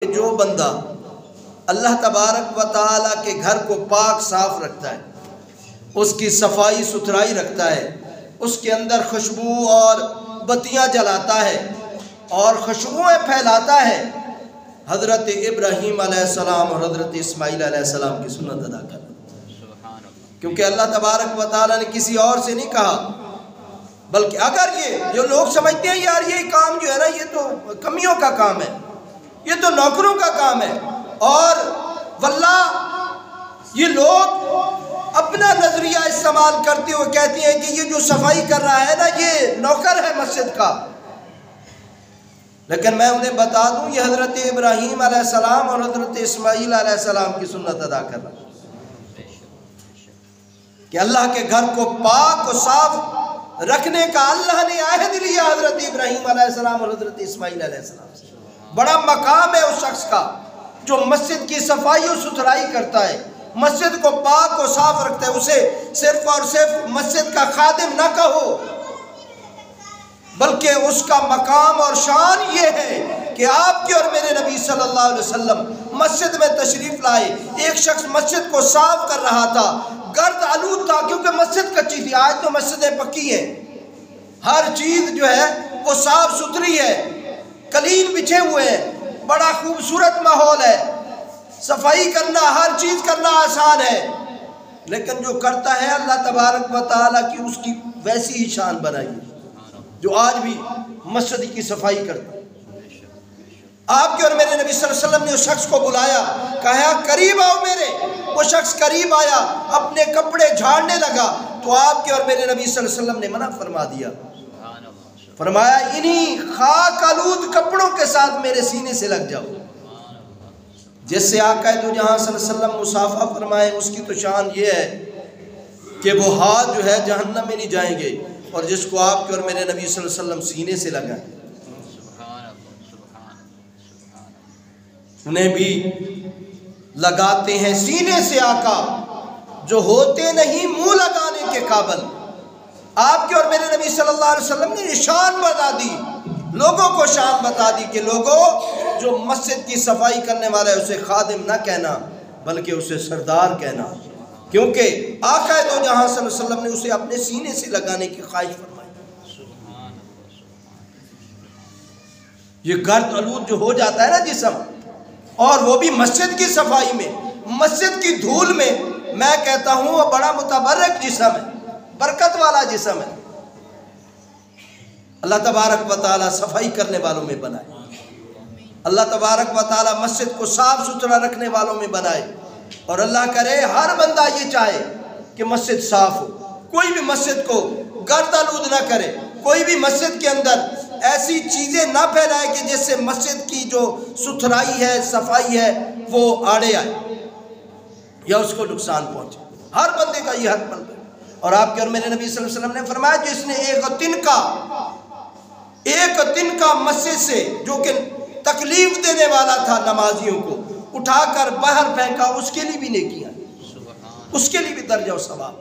جو بندہ اللہ تبارک و تعالیٰ کے گھر کو پاک صاف رکھتا ہے، اس کی صفائی ستھرائی رکھتا ہے، اس کے اندر خوشبو اور بتیاں جلاتا ہے اور خوشبوئیں پھیلاتا ہے، حضرت ابراہیم علیہ السلام اور حضرت اسماعیل علیہ السلام کی سنت ادا کرنا، کیونکہ اللہ تبارک و تعالیٰ نے کسی اور سے نہیں کہا، بلکہ اگر یہ جو لوگ سمجھتے ہیں یار یہ کام جو ہے نا یہ تو کمیوں کا کام ہے، یہ تو نوکروں کا کام ہے، اور واللہ یہ لوگ اپنا نظریہ استعمال کرتے ہوئے کہتے ہیں کہ یہ جو صفائی کر رہا ہے نا یہ نوکر ہے مسجد کا، لیکن میں انہیں بتا دوں یہ حضرت ابراہیم علیہ السلام اور حضرت اسماعیل علیہ السلام کی سنت ادا کر رہا ہے کہ اللہ کے گھر کو پاک و صاف رکھنے کا اللہ نے عہد لیا حضرت ابراہیم علیہ السلام اور حضرت اسماعیل علیہ السلام سے۔ بڑا مقام ہے اس شخص کا جو مسجد کی صفائی و ستھرائی کرتا ہے، مسجد کو پاک و صاف رکھتا ہے، اسے صرف اور صرف مسجد کا خادم نہ کہو، بلکہ اس کا مقام اور شان یہ ہے کہ آپ کے اور میرے نبی صلی اللہ علیہ وسلم مسجد میں تشریف لائے، ایک شخص مسجد کو صاف کر رہا تھا، گرد آلود تھا کیونکہ مسجد کچی تھی، آج تو مسجدیں پکی ہیں، ہر چیز جو ہے وہ صاف ستھری ہے، قلیل بچھے ہوئے ہیں، بڑا خوبصورت ماحول ہے، صفائی کرنا ہر چیز کرنا آسان ہے، لیکن جو کرتا ہے اللہ تبارک و تعالیٰ کی اس کی ویسی ہی شان بنائی جو آج بھی مسجد کی صفائی کرتا ہے۔ آپ کے اور میرے نبی صلی اللہ علیہ وسلم نے اس شخص کو بلایا، کہا قریب آؤ میرے، وہ شخص قریب آیا، اپنے کپڑے جھاڑنے لگا تو آپ کے اور میرے نبی صلی اللہ علیہ وسلم نے منع فرما دیا، فرمایا انہی خاک آلود کپڑوں کے ساتھ میرے سینے سے لگ جاؤ۔ جس سے آقا دو جہاں صلی اللہ علیہ وسلم مصافحہ فرمائے اس کی تو شان یہ ہے کہ وہ ہاتھ جو ہے جہنم میں نہیں جائیں گے، اور جس کو آپ کے اور میرے نبی صلی اللہ علیہ وسلم سینے سے لگائیں انہیں بھی لگاتے ہیں سینے سے آقا جو ہوتے نہیں منہ لگانے کے قابل۔ آپ کے اور میرے نبی صلی اللہ علیہ وسلم نے شان بتا دی، لوگوں کو شان بتا دی کہ لوگوں جو مسجد کی صفائی کرنے والا ہے اسے خادم نہ کہنا بلکہ اسے سردار کہنا، کیونکہ آقا دو جہاں صلی اللہ علیہ وسلم نے اسے اپنے سینے سے لگانے کی خواہش فرمائی۔ یہ گرد آلود جو ہو جاتا ہے نا جسم، اور وہ بھی مسجد کی صفائی میں، مسجد کی دھول میں، میں کہتا ہوں وہ بڑا متبرک جسم ہے، برکت والا جسم ہے۔ اللہ تبارک و تعالیٰ صفائی کرنے والوں میں بنائے، اللہ تبارک و تعالیٰ مسجد کو صاف ستھرا رکھنے والوں میں بنائے، اور اللہ کرے ہر بندہ یہ چاہے کہ مسجد صاف ہو، کوئی بھی مسجد کو گرد آلود نہ کرے، کوئی بھی مسجد کے اندر ایسی چیزیں نہ پھیلائے کہ جس سے مسجد کی جو ستھرائی ہے صفائی ہے وہ آڑے آئے یا اس کو نقصان پہنچے، ہر بندے کا یہ حق بنتا ہے۔ اور آپ کے اور میرے نبی صلی اللہ علیہ وسلم نے فرمایا جس نے ایک دن کا مسجد سے جو کہ تکلیف دینے والا تھا نمازیوں کو اٹھا کر باہر پھینکا، اس کے لیے بھی نیکیاں، اس کے لیے بھی درجہ و ثواب۔